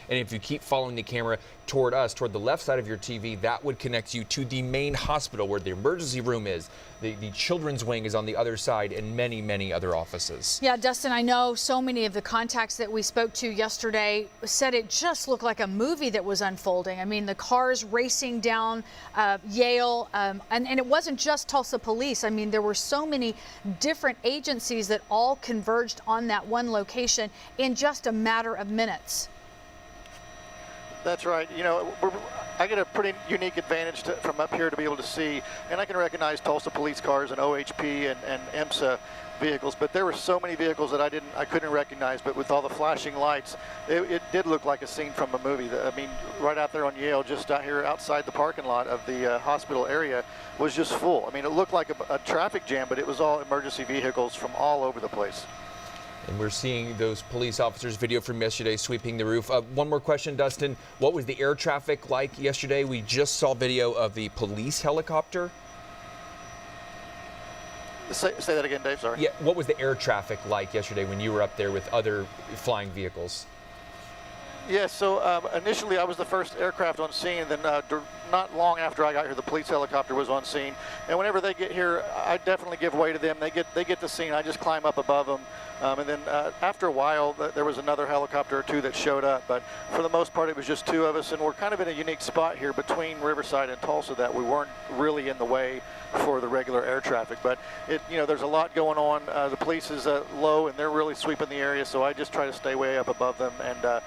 And if you keep following the camera toward us, toward the left side of your TV, that would connect you to the main hospital where the emergency room is. The children's wing is on the other side, and many, many other offices. Yeah, Dustin, I know so many of the contacts that we spoke to yesterday said it just looked like a movie that was unfolding. I mean, the cars racing down Yale, and it wasn't just Tulsa police. I mean, there were so many different agencies that all converged on that one location in just a matter of minutes. That's right. You know, I get a pretty unique advantage from up here to be able to see, and I can recognize Tulsa police cars and OHP and EMSA vehicles, but there were so many vehicles that I couldn't recognize. But with all the flashing lights, it did look like a scene from a movie. I mean, right out there on Yale, just out here outside the parking lot of the hospital area, was just full. I mean, it looked like a traffic jam, but it was all emergency vehicles from all over the place. And we're seeing those police officers video from yesterday sweeping the roof. One more question, Dustin. What was the air traffic like yesterday? We just saw video of the police helicopter. Say that again, Dave, sorry. Yeah, what was the air traffic like yesterday when you were up there with other flying vehicles? Yeah, so initially I was the first aircraft on scene, and then not long after I got here, the police helicopter was on scene. And whenever they get here, I definitely give way to them. They get the scene. I just climb up above them. And then after a while, there was another helicopter or two that showed up. But for the most part, it was just two of us. And we're kind of in a unique spot here between Riverside and Tulsa that we weren't really in the way for the regular air traffic. But there's a lot going on. The police is low, and they're really sweeping the area. So I just try to stay way up above them. And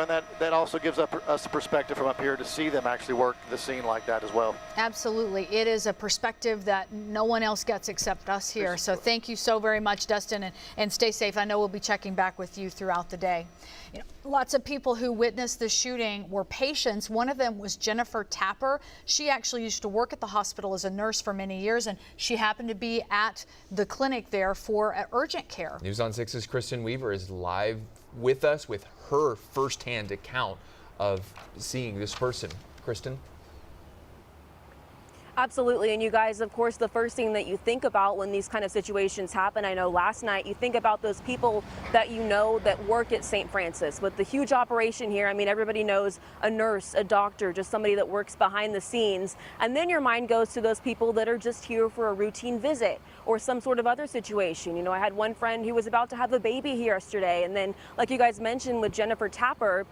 and that also gives us a perspective from up here to see them actually work the scene like that as well. Absolutely. It is a perspective that no one else gets except us here. So thank you so very much, Dustin, and stay safe. I know we'll be checking back with you throughout the day. Lots of people who witnessed the shooting were patients. One of them was Jennifer Tapper. She actually used to work at the hospital as a nurse for many years, and she happened to be at the clinic there for urgent care. News on 6's Kristen Weaver is live with us with her firsthand account of seeing this person. Kristen? Absolutely. And you guys, of course, the first thing that you think about when these kind of situations happen, I know last night, you think about those people that you know that work at St. Francis. With the huge operation here, I mean, everybody knows a nurse, a doctor, just somebody that works behind the scenes. And then your mind goes to those people that are just here for a routine visit or some sort of other situation. You know, I had one friend who was about to have a baby here yesterday. And then, like you guys mentioned with Jennifer Tapper,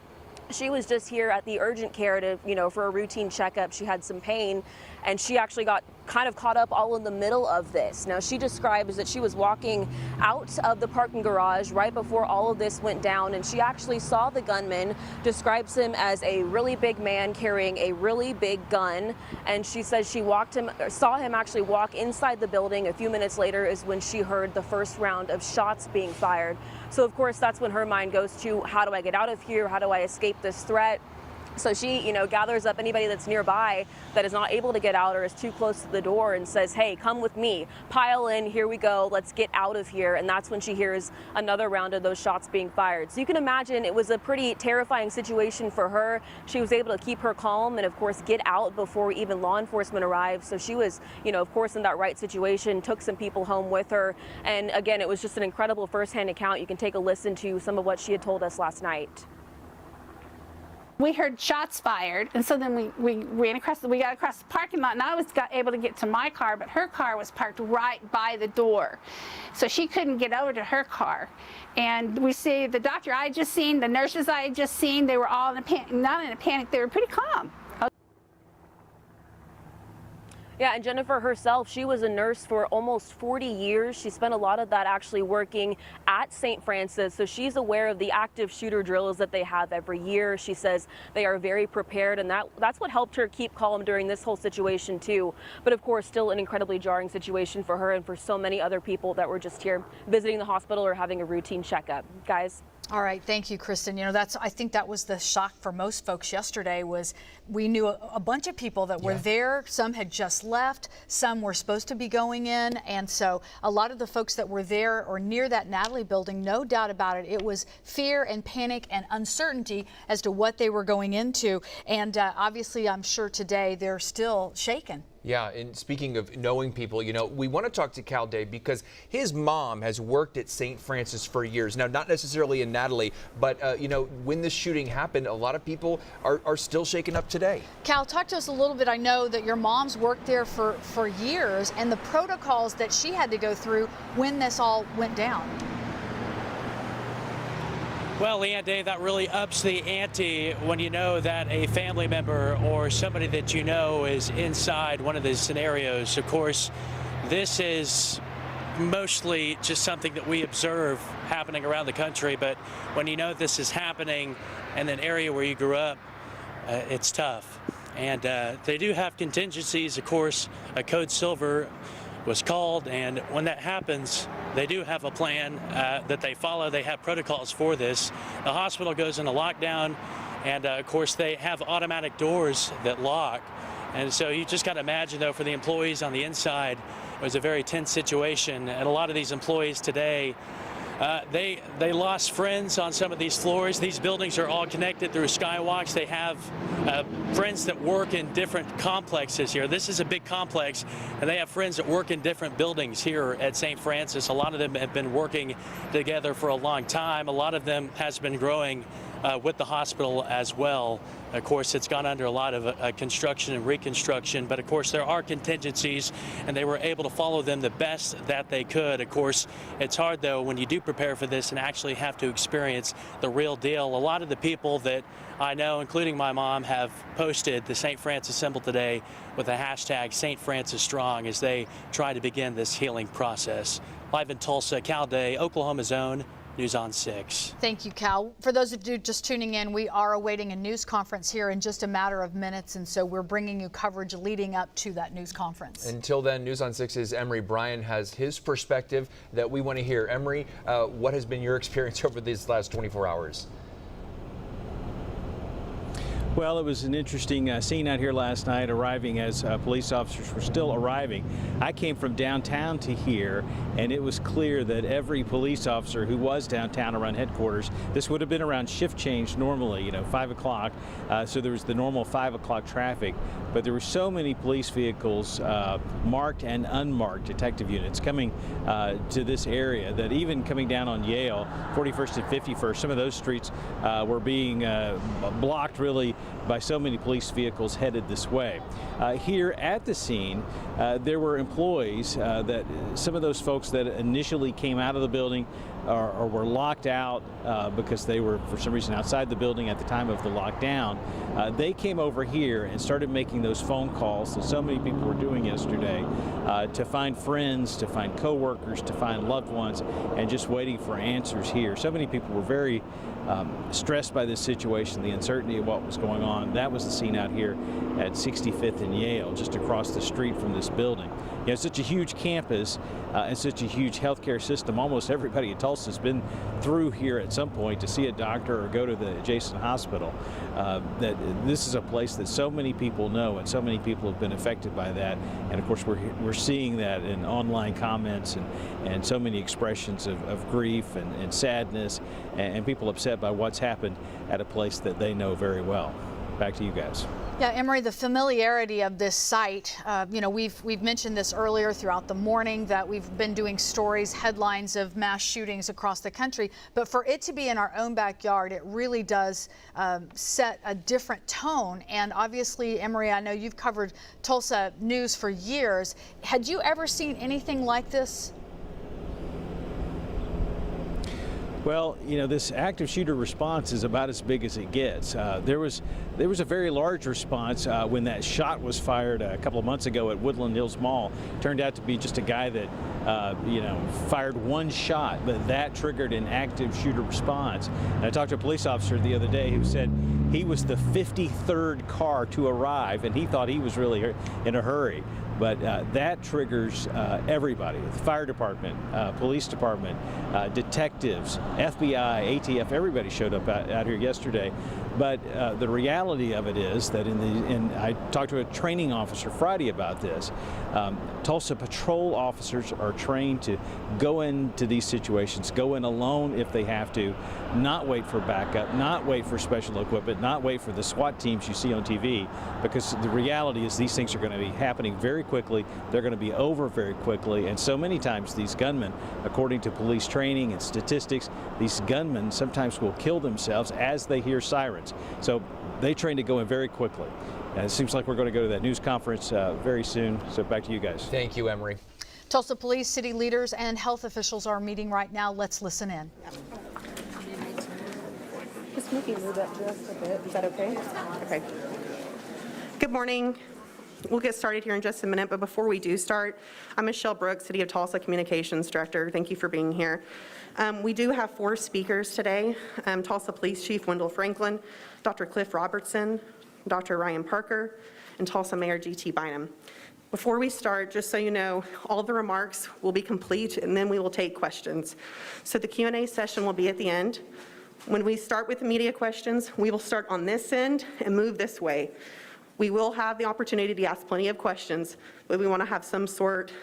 she was just here at the urgent care to, for a routine checkup. She had some pain, and she actually got kind of caught up all in the middle of this. Now, she describes that she was walking out of the parking garage right before all of this went down, and she actually saw the gunman, describes him as a really big man carrying a really big gun, and she says she saw him actually walk inside the building. A few minutes later is when she heard the first round of shots being fired. So, of course, that's when her mind goes to, how do I get out of here? How do I escape this threat? So she, gathers up anybody that's nearby that is not able to get out or is too close to the door and says, hey, come with me, pile in, here we go, let's get out of here. And that's when she hears another round of those shots being fired. So you can imagine it was a pretty terrifying situation for her. She was able to keep her calm and, of course, get out before even law enforcement arrived. So she was, of course, in that right situation, took some people home with her. And again, it was just an incredible firsthand account. You can take a listen to some of what she had told us last night. We heard shots fired, and so then we got across the parking lot, and I was able to get to my car, but her car was parked right by the door. So she couldn't get over to her car. And we see the doctor I had just seen, the nurses I had just seen, they were all in a panic, not in a panic, they were pretty calm. Yeah, and Jennifer herself, she was a nurse for almost 40 years. She spent a lot of that actually working at St. Francis, so she's aware of the active shooter drills that they have every year. She says they are very prepared, and that's what helped her keep calm during this whole situation too. But of course, still an incredibly jarring situation for her and for so many other people that were just here visiting the hospital or having a routine checkup. Guys? All right, thank you, Kristen. I think that was the shock for most folks yesterday. Was we knew a bunch of people that were there. Some had just left. Some were supposed to be going in, and so a lot of the folks that were there or near that Natalie building, no doubt about it, it was fear and panic and uncertainty as to what they were going into. And obviously, I'm sure today they're still shaken. Yeah, and speaking of knowing people, you know, we want to talk to Cal Day because his mom has worked at St. Francis for years. Now, not necessarily in Natalie, but, you know, when this shooting happened, a lot of people are still shaken up today. Cal, talk to us a little bit. I know that your mom's worked there for years, and the protocols that she had to go through when this all went down. Well, Leanne, Dave, that really ups the ante when you know that a family member or somebody that you know is inside one of these scenarios. Of course, this is mostly just something that we observe happening around the country, but when you know this is happening in an area where you grew up, it's tough. And they do have contingencies. Of course, a code silver was called, and when that happens, they do have a plan that they follow. They have protocols for this. The hospital goes into lockdown, and of course they have automatic doors that lock. And so you just got to imagine, though, for the employees on the inside, it was a very tense situation. And a lot of these employees today, they lost friends on some of these floors. These buildings are all connected through skywalks. They have friends that work in different complexes here. This is a big complex, and they have friends that work in different buildings here at St. Francis. A lot of them have been working together for a long time. A lot of them has been growing with the hospital as well. Of course, it's gone under a lot of construction and reconstruction, but of course there are contingencies, and they were able to follow them the best that they could. Of course, it's hard, though, when you do prepare for this and actually have to experience the real deal. A lot of the people that I know, including my mom, have posted the St. Francis symbol today with the hashtag St. Francis Strong as they try to begin this healing process. Live in Tulsa, Cal Day, Oklahoma's own News on 6. Thank you, Cal. For those of you just tuning in, we are awaiting a news conference here in just a matter of minutes, and so we're bringing you coverage leading up to that news conference. Until then, News on 6's Emery Bryan has his perspective that we want to hear. Emery, what has been your experience over these last 24 hours? Well, it was an interesting scene out here last night, arriving as police officers were still arriving. I came from downtown to here, and it was clear that every police officer who was downtown around headquarters, this would have been around shift change normally, you know, 5 o'clock, so there was the normal 5 o'clock traffic, but there were so many police vehicles, marked and unmarked detective units coming to this area that even coming down on Yale, 41st and 51st, some of those streets were being blocked really by so many police vehicles headed this way. Here at the scene, there were employees that some of those folks that initially came out of the building or were locked out because they were for some reason outside the building at the time of the lockdown. They came over here and started making those phone calls that so many people were doing yesterday to find friends, to find coworkers, to find loved ones, and just waiting for answers here. So many people were very stressed by this situation, the uncertainty of what was going on. That was the scene out here at 65th and Yale, just across the street from this building. You know, such a huge campus and such a huge healthcare system. Almost everybody in Tulsa has been through here at some point to see a doctor or go to the adjacent hospital. That this is a place that so many people know, and so many people have been affected by that. And of course, we're seeing that in online comments and so many expressions of grief and sadness and people upset by what's happened at a place that they know very well. Back to you guys. Yeah, Emery, the familiarity of this site, you know, we've mentioned this earlier throughout the morning that we've been doing stories, headlines of mass shootings across the country, but for it to be in our own backyard, it really does set a different tone. And obviously, Emery, I know you've covered Tulsa news for years. Had you ever seen anything like this? Well, you know, this active shooter response is about as big as it gets. There was a very large response when that shot was fired a couple of months ago at Woodland Hills Mall. Turned out to be just a guy that, you know, fired one shot, but that triggered an active shooter response. And I talked to a police officer the other day who said he was the 53rd car to arrive, and he thought he was really in a hurry. But that triggers everybody, the fire department, police department, detectives, FBI, ATF, everybody showed up out here yesterday. But the reality of it is that I talked to a training officer Friday about this. Tulsa patrol officers are trained to go into these situations, go in alone if they have to, not wait for backup, not wait for special equipment, not wait for the SWAT teams you see on TV, because the reality is these things are going to be happening very quickly. They're going to be over very quickly. And so many times these gunmen, according to police training and statistics, these gunmen sometimes will kill themselves as they hear sirens. So they train to go in very quickly. And it seems like we're going to go to that news conference very soon. So back to you guys. Thank you, Emery. Tulsa police, city leaders, and health officials are meeting right now. Let's listen in. Just maybe move up just a bit. Is that okay? Okay. Good morning. We'll get started here in just a minute, but before we do start, I'm Michelle Brooks, City of Tulsa Communications Director. Thank you for being here. We do have 4 speakers today. Tulsa Police Chief Wendell Franklin, Dr. Cliff Robertson, Dr. Ryan Parker, and Tulsa Mayor G.T. Bynum. Before we start, just so you know, all the remarks will be complete and then we will take questions. So the Q&A session will be at the end. When we start with the media questions, we will start on this end and move this way. We will have the opportunity to ask plenty of questions, but we want to have some sort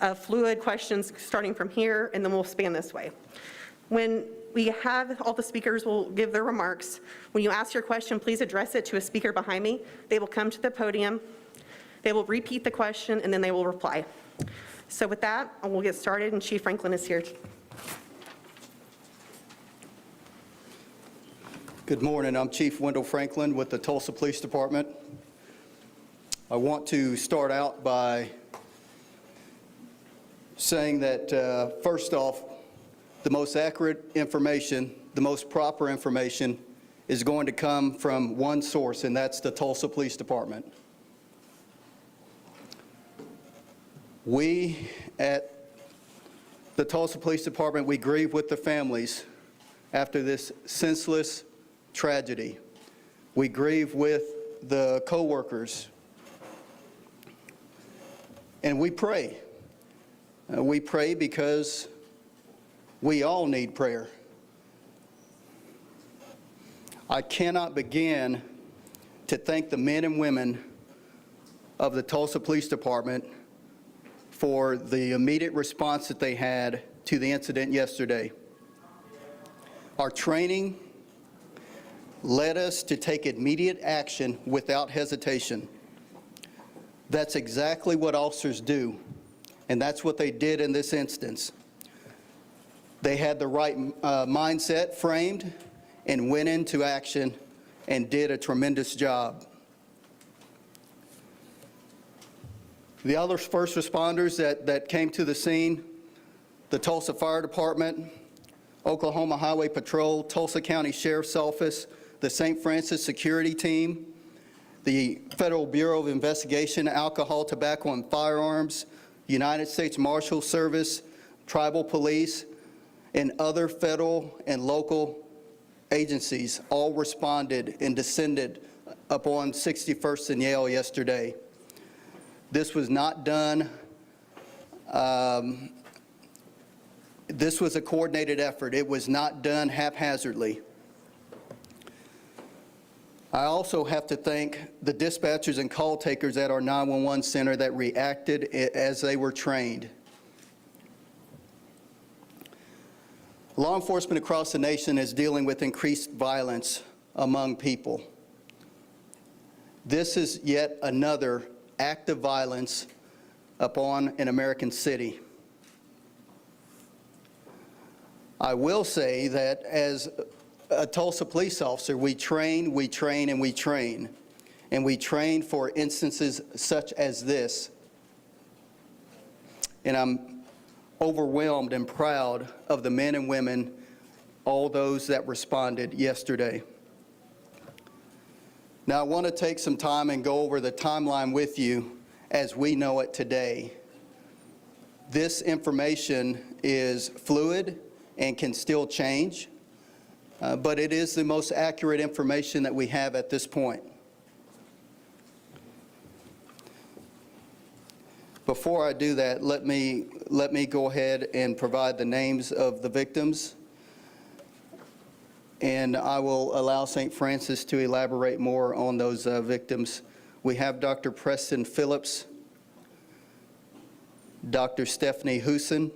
of fluid questions starting from here, and then we'll span this way. When we have all the speakers will give their remarks. When you ask your question, please address it to a speaker behind me. They will come to the podium, they will repeat the question, and then they will reply. So with that, we'll get started, and Chief Franklin is here. Good morning. I'm Chief Wendell Franklin with the Tulsa Police Department. I want to start out by saying that, first off, the most accurate information, the most proper information is going to come from one source, and that's the Tulsa Police Department. We at the Tulsa Police Department, we grieve with the families after this senseless tragedy. We grieve with the co-workers, and we pray. We pray because we all need prayer. I cannot begin to thank the men and women of the Tulsa Police Department for the immediate response that they had to the incident yesterday. Our training led us to take immediate action without hesitation. That's exactly what officers do, and that's what they did in this instance. They had the right mindset framed and went into action and did a tremendous job. The other first responders that came to the scene, the Tulsa Fire Department, Oklahoma Highway Patrol, Tulsa County Sheriff's Office, the St. Francis Security Team, the Federal Bureau of Investigation, Alcohol, Tobacco, and Firearms, United States Marshal Service, Tribal Police, and other federal and local agencies all responded and descended upon 61st and Yale yesterday. This was not done. This was a coordinated effort. It was not done haphazardly. I also have to thank the dispatchers and call takers at our 911 center that reacted as they were trained. Law enforcement across the nation is dealing with increased violence among people. This is yet another act of violence upon an American city. I will say that as a Tulsa police officer, we train, and we train. And we train for instances such as this. And I'm overwhelmed and proud of the men and women, all those that responded yesterday. Now I want to take some time and go over the timeline with you as we know it today. This information is fluid and can still change, but it is the most accurate information that we have at this point. Before I do that, let me go ahead and provide the names of the victims, and I will allow St. Francis to elaborate more on those victims. We have Dr. Preston Phillips, Dr. Stephanie Huson,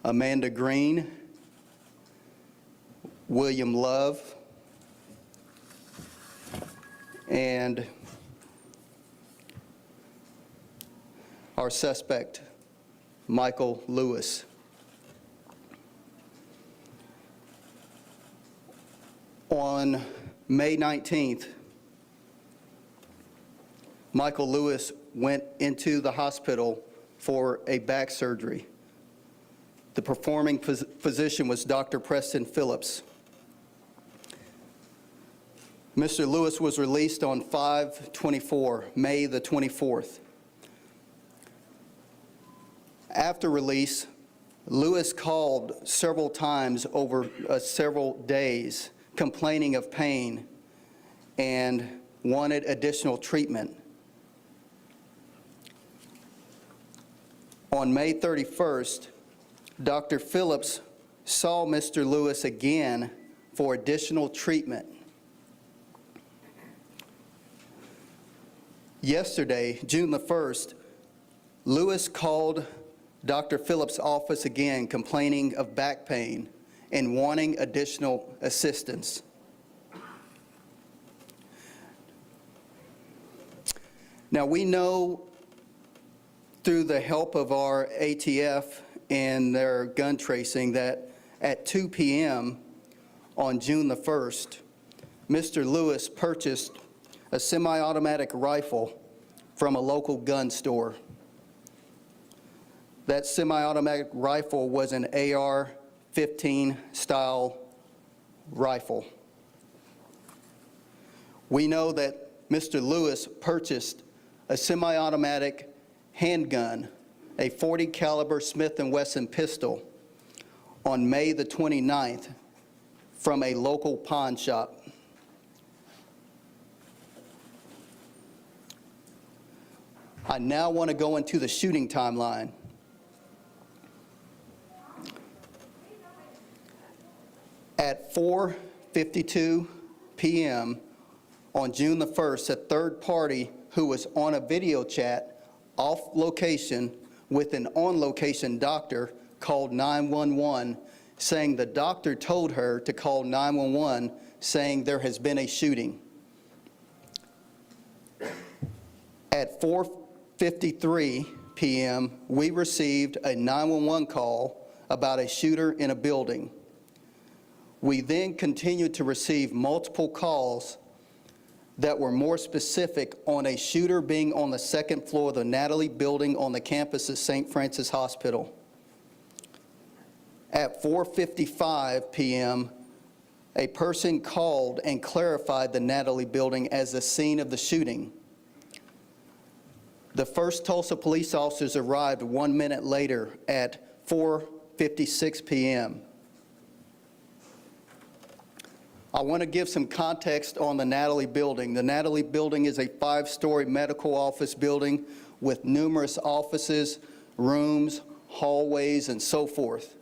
Amanda Green, William Love, and our suspect, Michael Lewis. On May 19th, Michael Lewis went into the hospital for a back surgery. The performing physician was Dr. Preston Phillips. Mr. Lewis was released on 5/24, May the 24th. After release, Lewis called several times over several days, complaining of pain and wanted additional treatment. On May 31st, Dr. Phillips saw Mr. Lewis again for additional treatment. Yesterday, June the 1st, Lewis called Dr. Phillips' office again, complaining of back pain and wanting additional assistance. Now, we know through the help of our ATF and their gun tracing that at 2 p.m. on June the 1st, Mr. Lewis purchased a semi-automatic rifle from a local gun store. That semi-automatic rifle was an AR-15 style rifle. We know that Mr. Lewis purchased a semi-automatic handgun, a .40 caliber Smith & Wesson pistol, on May the 29th from a local pawn shop. I now want to go into the shooting timeline. At 4:52 p.m. on June the 1st, a third party who was on a video chat off location with an on-location doctor called 911, saying the doctor told her to call 911, saying there has been a shooting. At 4:53 p.m., we received a 911 call about a shooter in a building. We then continued to receive multiple calls that were more specific on a shooter being on the second floor of the Natalie building on the campus of St. Francis Hospital. At 4:55 p.m., a person called and clarified the Natalie building as the scene of the shooting. The first Tulsa police officers arrived 1 minute later at 4:56 p.m. I want to give some context on the Natalie building. The Natalie building is a 5-story medical office building with numerous offices, rooms, hallways, and so forth.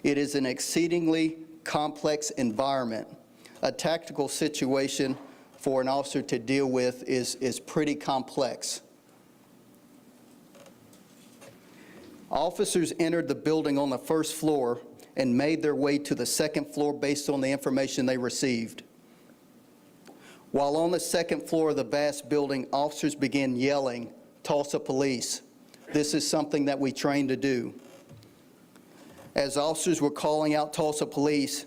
It is an exceedingly complex environment. A tactical situation for an officer to deal with is pretty complex. Officers entered the building on the first floor and made their way to the second floor based on the information they received. While on the second floor of the vast building, officers began yelling, "Tulsa police." This is something that we train to do. As officers were calling out Tulsa police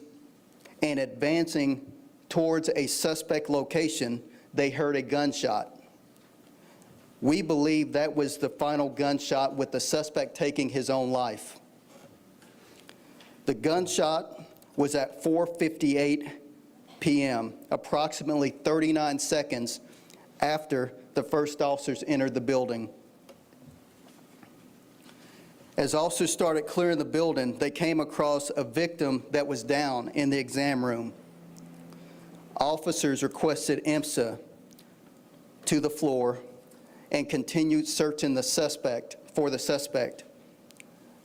and advancing towards a suspect location, they heard a gunshot. We believe that was the final gunshot, with the suspect taking his own life. The gunshot was at 4:58 p.m., approximately 39 seconds after the first officers entered the building. As officers started clearing the building, they came across a victim that was down in the exam room. Officers requested IMSA to the floor and continued searching for the suspect.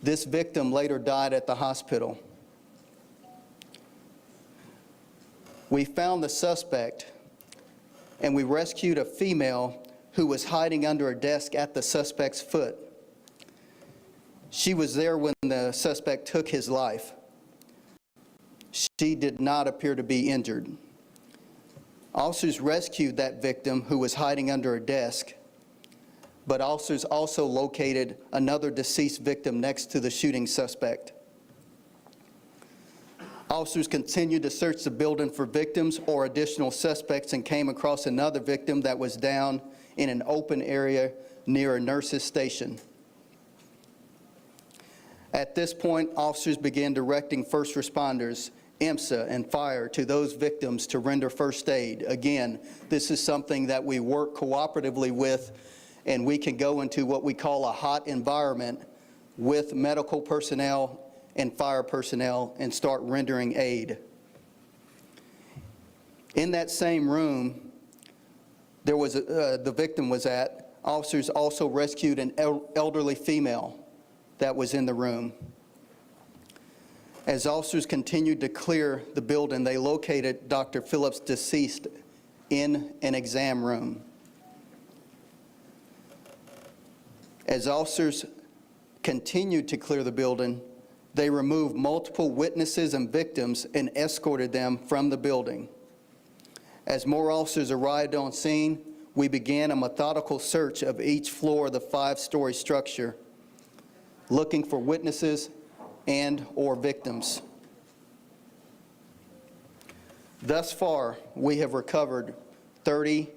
This victim later died at the hospital. We found the suspect, and we rescued a female who was hiding under a desk at the suspect's foot. She was there when the suspect took his life. She did not appear to be injured. Officers rescued that victim who was hiding under a desk, but officers also located another deceased victim next to the shooting suspect. Officers continued to search the building for victims or additional suspects and came across another victim that was down in an open area near a nurse's station. At this point, officers began directing first responders, IMSA, and fire to those victims to render first aid. Again, this is something that we work cooperatively with, and we can go into what we call a hot environment with medical personnel and fire personnel and start rendering aid. In that same room there was the victim was at, officers also rescued an elderly female that was in the room. As officers continued to clear the building, they located Dr. Phillips deceased in an exam room. As officers continued to clear the building, they removed multiple witnesses and victims and escorted them from the building. As more officers arrived on scene, we began a methodical search of each floor of the 5-story structure, looking for witnesses and/or victims. Thus far, we have recovered 30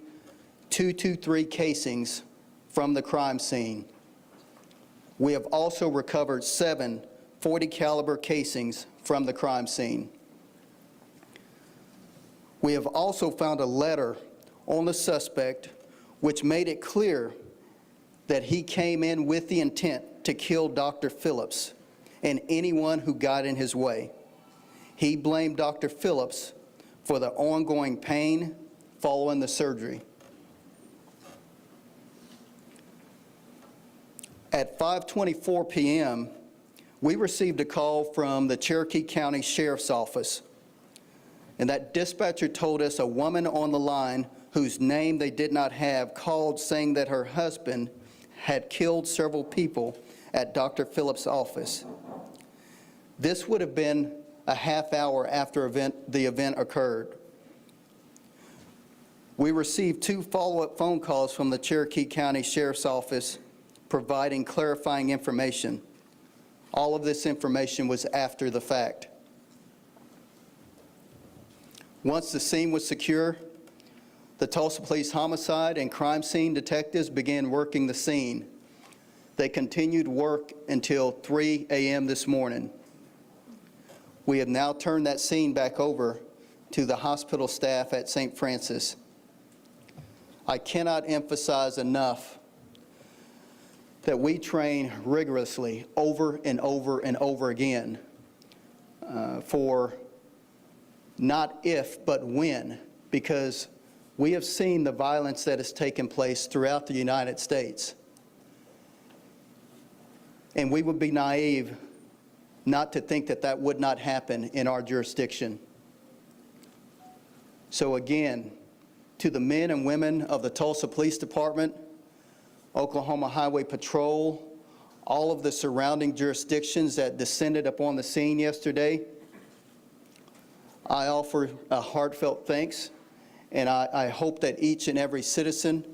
.223 casings from the crime scene. We have also recovered 7 .40 caliber casings from the crime scene. We have also found a letter on the suspect which made it clear that he came in with the intent to kill Dr. Phillips and anyone who got in his way. He blamed Dr. Phillips for the ongoing pain following the surgery. At 5:24 p.m., we received a call from the Cherokee County Sheriff's Office, and that dispatcher told us a woman on the line whose name they did not have called saying that her husband had killed several people at Dr. Phillips' office. This would have been a half hour after the event occurred. We received 2 follow-up phone calls from the Cherokee County Sheriff's Office providing clarifying information. All of this information was after the fact. Once the scene was secure, the Tulsa Police Homicide and Crime Scene detectives began working the scene. They continued work until 3 a.m. this morning. We have now turned that scene back over to the hospital staff at St. Francis. I cannot emphasize enough that we train rigorously over and over and over again for not if, but when, because we have seen the violence that has taken place throughout the United States. And we would be naive not to think that that would not happen in our jurisdiction. So again, to the men and women of the Tulsa Police Department, Oklahoma Highway Patrol, all of the surrounding jurisdictions that descended upon the scene yesterday, I offer a heartfelt thanks, and I hope that each and every citizen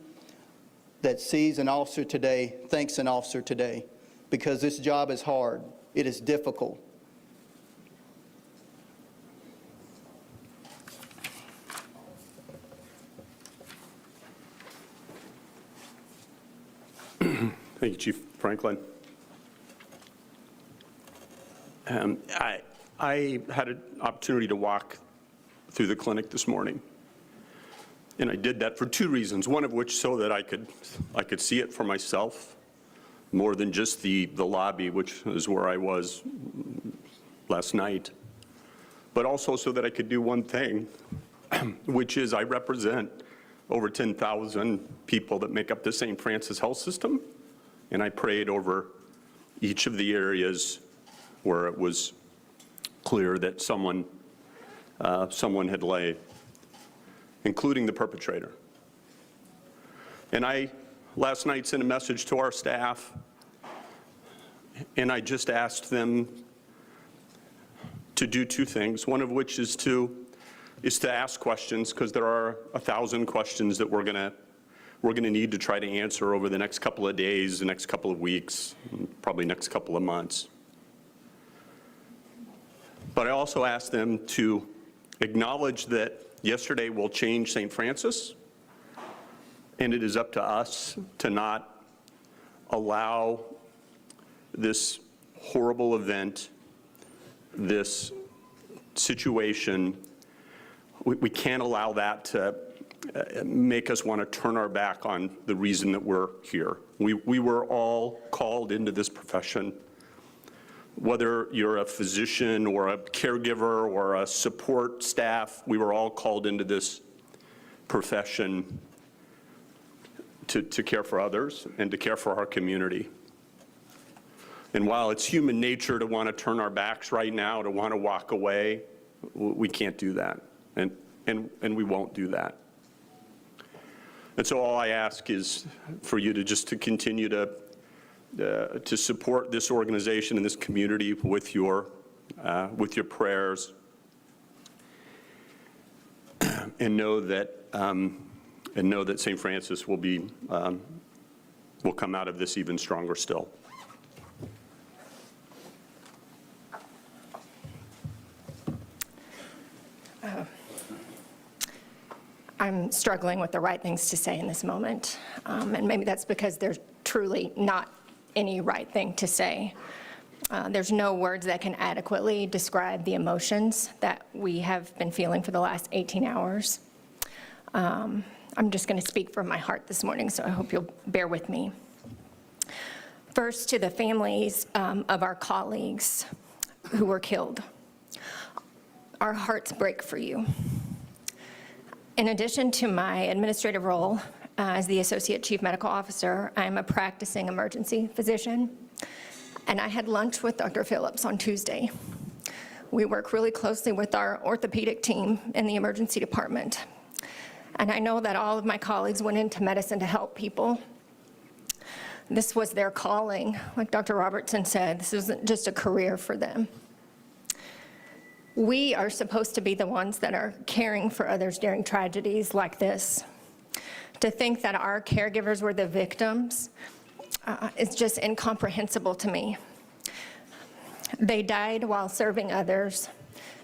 that sees an officer today thanks an officer today, because this job is hard. It is difficult. Thank you, Chief Franklin. I had an opportunity to walk through the clinic this morning, and I did that for 2 reasons. One of which so that I could see it for myself, more than just the lobby, which is where I was last night, but also so that I could do one thing, which is I represent over 10,000 people that make up the St. Francis health system. And I prayed over each of the areas where it was clear that someone had laid, including the perpetrator. And I last night sent a message to our staff, and I just asked them to do 2 things, one of which is to is to ask questions, because there are 1,000 questions that we're going to need to try to answer over the next couple of days, the next couple of weeks, probably next couple of months. But I also ask them to acknowledge that yesterday will change St. Francis, and it is up to us to not allow this horrible event, this situation, we can't allow that to make us want to turn our back on the reason that we're here. We were all called into this profession. Whether you're a physician or a caregiver or a support staff, we were all called into this profession to care for others and to care for our community. And while it's human nature to want to turn our backs right now, to want to walk away, we can't do that, and we won't do that. And so all I ask is for you to just continue to support this organization and this community with your prayers, and know that St. Francis will come out of this even stronger still. I'm struggling with the right things to say in this moment, and maybe that's because there's truly not any right thing to say. There's no words that can adequately describe the emotions that we have been feeling for the last 18 hours. I'm just going to speak from my heart this morning, so I hope you'll bear with me. First, to the families of our colleagues who were killed. Our hearts break for you. In addition to my administrative role as the Associate Chief Medical Officer, I'm a practicing emergency physician, and I had lunch with Dr. Phillips on Tuesday. We work really closely with our orthopedic team in the emergency department, and I know that all of my colleagues went into medicine to help people. This was their calling. Like Dr. Robertson said, this isn't just a career for them. We are supposed to be the ones that are caring for others during tragedies like this. To think that our caregivers were the victims is just incomprehensible to me. They died while serving others.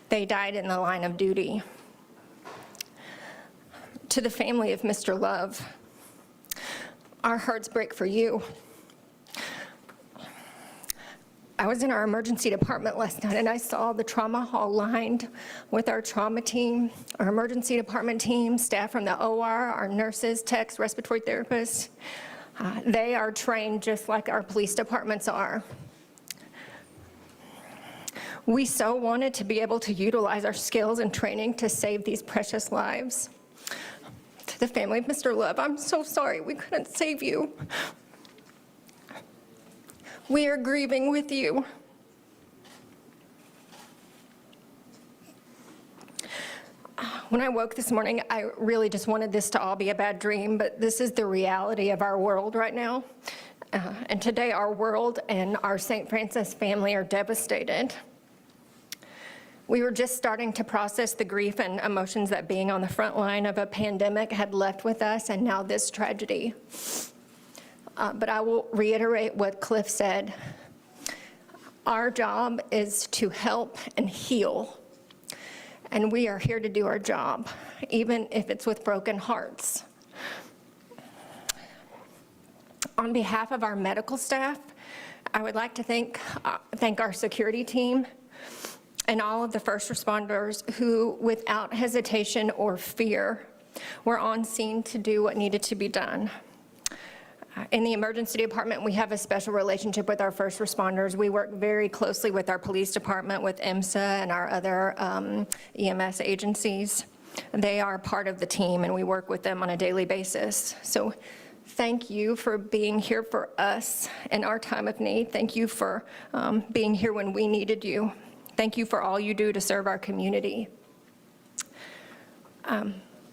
They died in the line of duty. To the family of Mr. Love, our hearts break for you. I was in our emergency department last night, and I saw the trauma hall lined with our trauma team, our emergency department team, staff from the OR, our nurses, techs, respiratory therapists. They are trained just like our police departments are. We so wanted to be able to utilize our skills and training to save these precious lives. To the family of Mr. Love, I'm so sorry we couldn't save you. We are grieving with you. When I woke this morning, I really just wanted this to all be a bad dream, but this is the reality of our world right now. And today our world and our St. Francis family are devastated. We were just starting to process the grief and emotions that being on the front line of a pandemic had left with us, and now this tragedy. But I will reiterate what Cliff said. Our job is to help and heal, and we are here to do our job, even if it's with broken hearts. On behalf of our medical staff, I would like to thank our security team and all of the first responders who, without hesitation or fear, were on scene to do what needed to be done. In the emergency department, we have a special relationship with our first responders. We work very closely with our police department, with IMSA and our other EMS agencies. They are part of the team, and we work with them on a daily basis. So thank you for being here for us in our time of need. Thank you for being here when we needed you. Thank you for all you do to serve our community.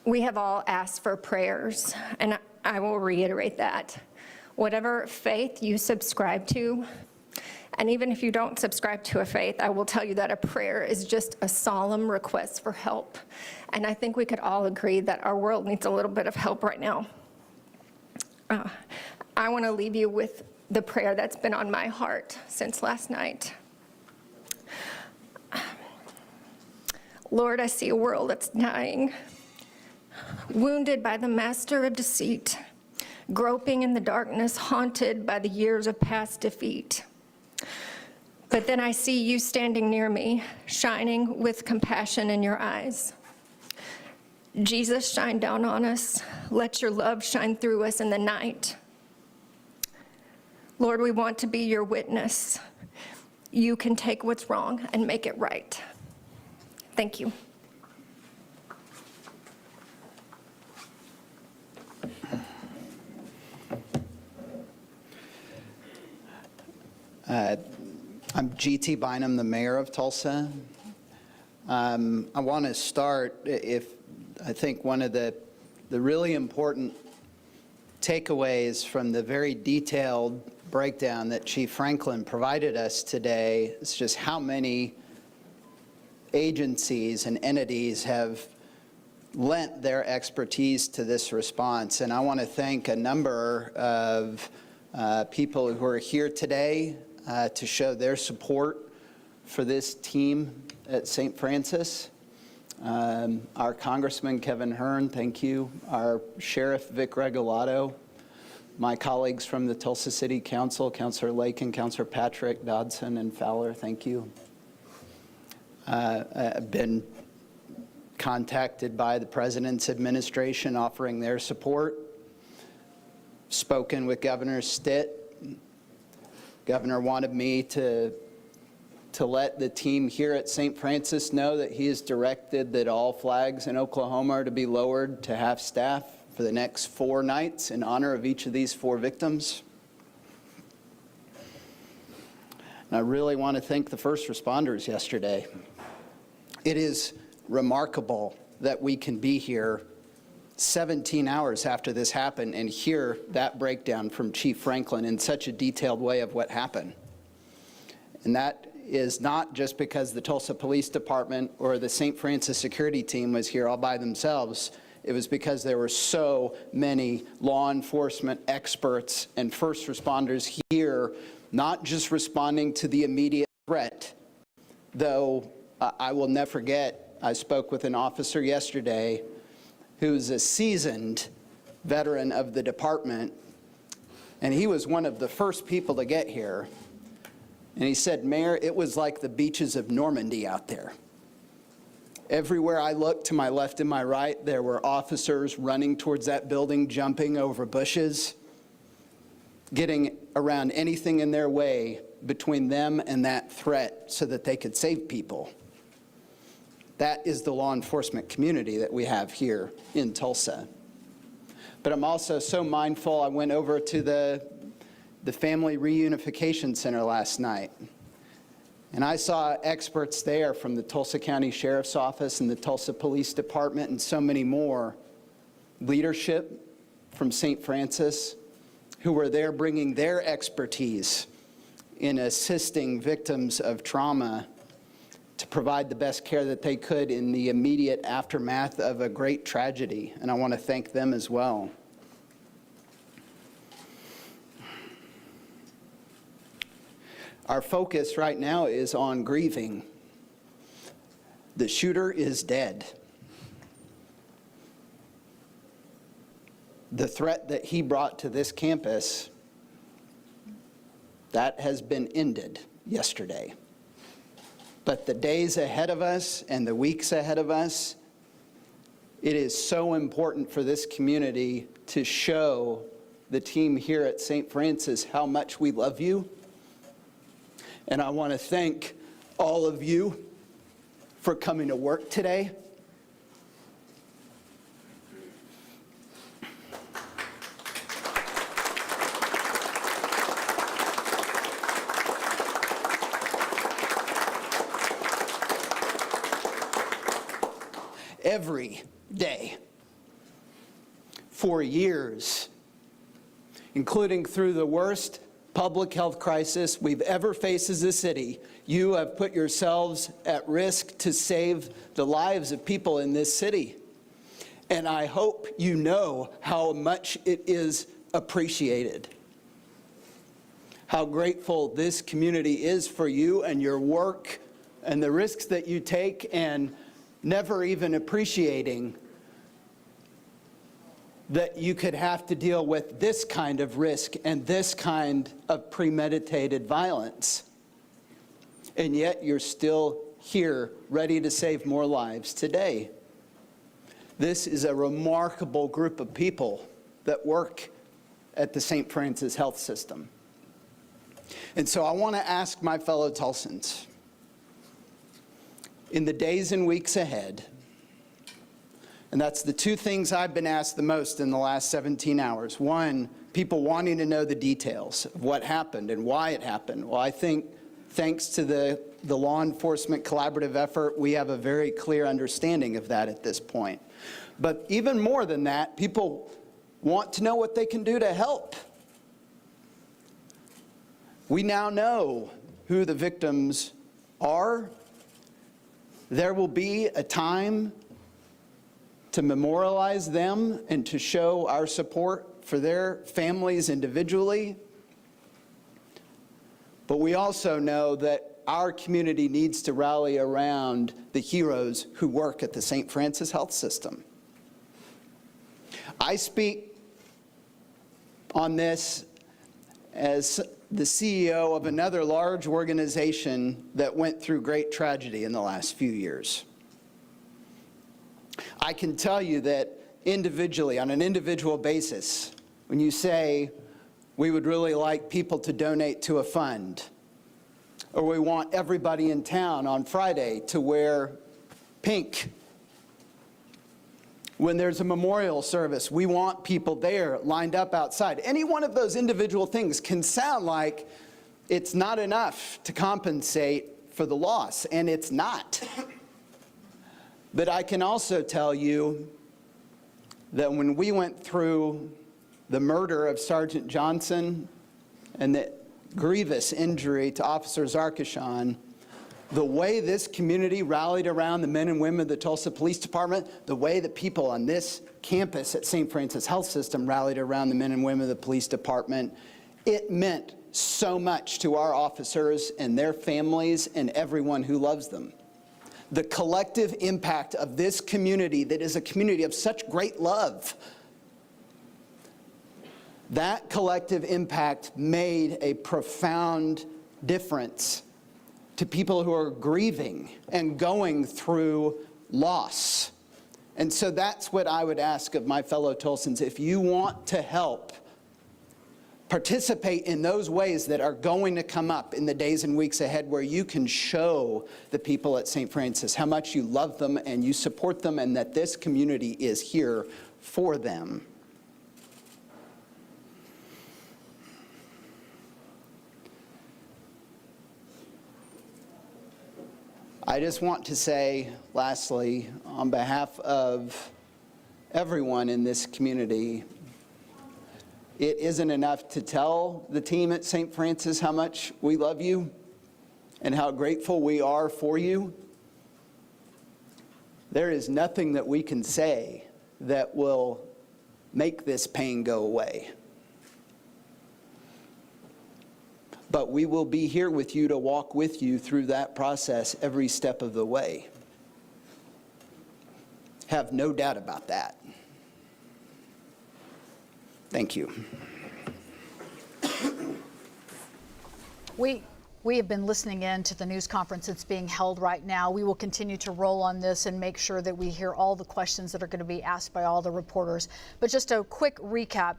We have all asked for prayers, and I will reiterate that. Whatever faith you subscribe to, And even if you don't subscribe to a faith, I will tell you that a prayer is just a solemn request for help. And I think we could all agree that our world needs a little bit of help right now. I want to leave you with the prayer that's been on my heart since last night. Lord, I see a world that's dying, wounded by the master of deceit, groping in the darkness, haunted by the years of past defeat. But then I see you standing near me, shining with compassion in your eyes. Jesus, shine down on us. Let your love shine through us in the night. Lord, we want to be your witness. You can take what's wrong and make it right. Thank you. I'm G.T. Bynum, the mayor of Tulsa. I want to start, I think one of the really important takeaways from the very detailed breakdown that Chief Franklin provided us today is just how many agencies and entities have lent their expertise to this response. And I want to thank a number of people who are here today to show their support for this team at St. Francis. Our Congressman Kevin Hearn, thank you. Our Sheriff Vic Regalado, my colleagues from the Tulsa City Council, Councilor Lake and Councilor Patrick, Dodson and Fowler, thank you. I've been contacted by the President's administration offering their support. Spoken with Governor Stitt. Governor wanted me to let the team here at St. Francis know that he has directed that all flags in Oklahoma are to be lowered to half staff for the next 4 nights in honor of each of these 4 victims. And I really want to thank the first responders yesterday. It is remarkable that we can be here 17 hours after this happened and hear that breakdown from Chief Franklin in such a detailed way of what happened. And that is not just because the Tulsa Police Department or the St. Francis security team was here all by themselves. It was because there were so many law enforcement experts and first responders here, not just responding to the immediate threat. Though I will never forget, I spoke with an officer yesterday who's a seasoned veteran of the department, and he was one of the first people to get here. And he said, Mayor, it was like the beaches of Normandy out there. Everywhere I looked, to my left and my right, there were officers running towards that building, jumping over bushes, getting around anything in their way between them and that threat so that they could save people. That is the law enforcement community that we have here in Tulsa. But I'm also so mindful, I went over to the Family Reunification Center last night, and I saw experts there from the Tulsa County Sheriff's Office and the Tulsa Police Department and so many more, leadership from St. Francis, who were there bringing their expertise in assisting victims of trauma to provide the best care that they could in the immediate aftermath of a great tragedy. And I want to thank them as well. Our focus right now is on grieving. The shooter is dead. The threat that he brought to this campus, that has been ended yesterday. But the days ahead of us and the weeks ahead of us, it is so important for this community to show the team here at St. Francis how much we love you. And I want to thank all of you for coming to work today. Every day for years, including through the worst public health crisis we've ever faced as a city. You have put yourselves at risk to save the lives of people in this city. And I hope you know how much it is appreciated. How grateful this community is for you and your work and the risks that you take, and never even appreciating that you could have to deal with this kind of risk and this kind of premeditated violence. And yet you're still here, ready to save more lives today. This is a remarkable group of people that work at the St. Francis Health System. And so I want to ask my fellow Tulsans, in the days and weeks ahead, and that's the two things I've been asked the most in the last 17 hours. One, people wanting to know the details of what happened and why it happened. Well, I think thanks to the law enforcement collaborative effort, we have a very clear understanding of that at this point. But even more than that, people want to know what they can do to help. We now know who the victims are. There will be a time to memorialize them and to show our support for their families individually. But we also know that our community needs to rally around the heroes who work at the St. Francis Health System. I speak on this as the CEO of another large organization that went through great tragedy in the last few years. I can tell you that individually, on an individual basis, when you say, we would really like people to donate to a fund, or we want everybody in town on Friday to wear pink. When there's a memorial service, we want people there lined up outside. Any one of those individual things can sound like it's not enough to compensate for the loss, and it's not. But I can also tell you that when we went through the murder of Sergeant Johnson and the grievous injury to Officer Zarkishan, the way this community rallied around the men and women of the Tulsa Police Department, the way that people on this campus at St. Francis Health System rallied around the men and women of the police department, it meant so much to our officers and their families and everyone who loves them. The collective impact of this community that is a community of such great love, that collective impact made a profound difference to people who are grieving and going through loss. And so that's what I would ask of my fellow Tulsans. If you want to help, participate in those ways that are going to come up in the days and weeks ahead, where you can show the people at St. Francis how much you love them and you support them, and that this community is here for them. I just want to say, lastly, on behalf of everyone in this community, it isn't enough to tell the team at St. Francis how much we love you and how grateful we are for you. There is nothing that we can say that will make this pain go away. But we will be here with you to walk with you through that process every step of the way. Have no doubt about that. Thank you. We have been listening in to the news conference that's being held right now. We will continue to roll on this and make sure that we hear all the questions that are going to be asked by all the reporters. But just a quick recap.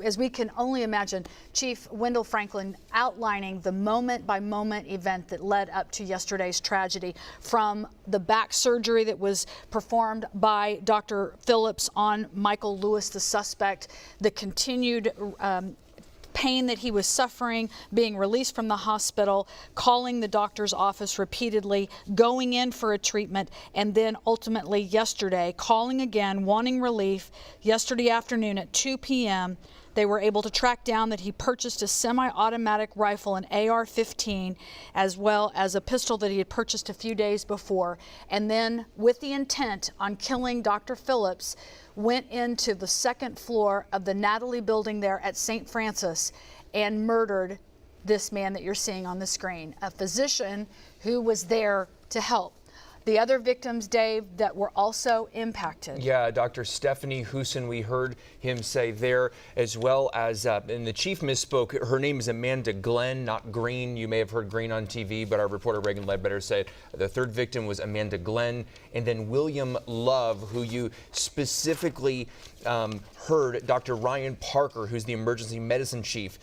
As we can only imagine, Chief Wendell Franklin outlining the moment-by-moment event that led up to yesterday's tragedy, from the back surgery that was performed by Dr. Phillips on Michael Lewis, the suspect, the continued pain that he was suffering, being released from the hospital, calling the doctor's office repeatedly, going in for a treatment, and then ultimately yesterday calling again, wanting relief. Yesterday afternoon at 2 p.m., they were able to track down that he purchased a semi-automatic rifle, an AR-15, as well as a pistol that he had purchased a few days before. And then, with the intent on killing Dr. Phillips, went into the second floor of the Natalie building there at St. Francis and murdered this man that you're seeing on the screen, a physician who was there to help. The other victims, Dave, that were also impacted. Yeah, Dr. Stephanie Huson, we heard him say there, as well as, and the chief misspoke, her name is Amanda Glenn, not Green. You may have heard Green on TV, but our reporter Reagan Ledbetter said the third victim was Amanda Glenn, and then William Love, who you specifically heard Dr. Ryan Parker, who's the emergency medicine chief,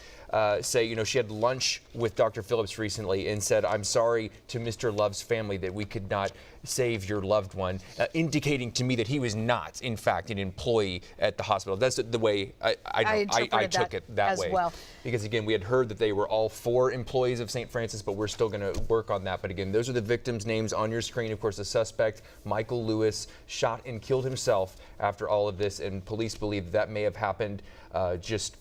say, you know, she had lunch with Dr. Phillips recently and said, "I'm sorry to Mr. Love's family that we could not save your loved one," indicating to me that he was not, in fact, an employee at the hospital. That's the way I took it that way. Well. Because, again, we had heard that they were all 4 employees of St. Francis, but we're still going to work on that. But, again, those are the victims' names on your screen. Of course, the suspect, Michael Lewis, shot and killed himself after all of this, and police believe that may have happened just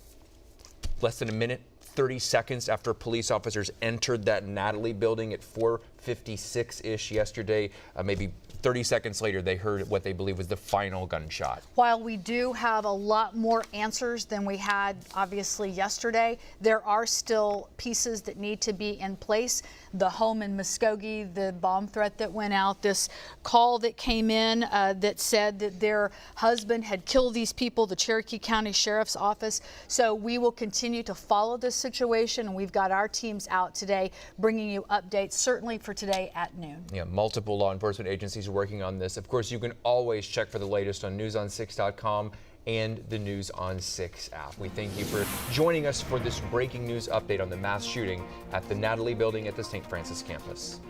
less than a minute, 30 seconds after police officers entered that Natalie building at 4:56-ish yesterday. Maybe 30 seconds later, they heard what they believe was the final gunshot. While we do have a lot more answers than we had, obviously, yesterday, there are still pieces that need to be in place. The home in Muskogee, the bomb threat that went out, this call that came in that said that their husband had killed these people, the Cherokee County Sheriff's Office. So we will continue to follow this situation, and we've got our teams out today bringing you updates, certainly for today at noon. Yeah, multiple law enforcement agencies are working on this. Of course, you can always check for the latest on newson6.com and the News on 6 app. We thank you for joining us for this breaking news update on the mass shooting at the Natalie building at the St. Francis campus.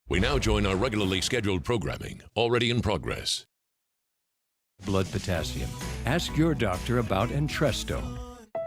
We now join our regularly scheduled programming, already in progress. Blood potassium. Ask your doctor about Entresto.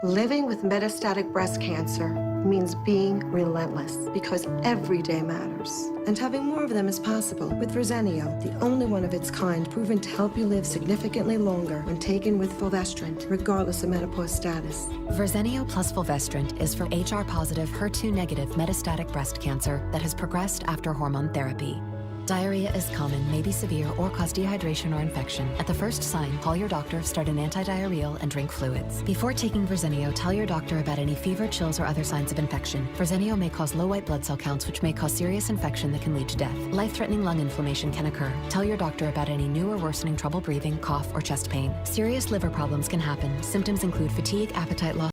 Living with metastatic breast cancer means being relentless because every day matters. And having more of them is possible with Verzenio, the only one of its kind proven to help you live significantly longer when taken with fulvestrant, regardless of menopause status. Verzenio plus fulvestrant is for HR-positive, HER2-negative metastatic breast cancer that has progressed after hormone therapy. Diarrhea is common, may be severe, or cause dehydration or infection. At the first sign, call your doctor, start an antidiarrheal, and drink fluids. Before taking Verzenio, tell your doctor about any fever, chills, or other signs of infection. Verzenio may cause low white blood cell counts, which may cause serious infection that can lead to death. Life-threatening lung inflammation can occur. Tell your doctor about any new or worsening trouble breathing, cough, or chest pain. Serious liver problems can happen. Symptoms include fatigue, appetite loss,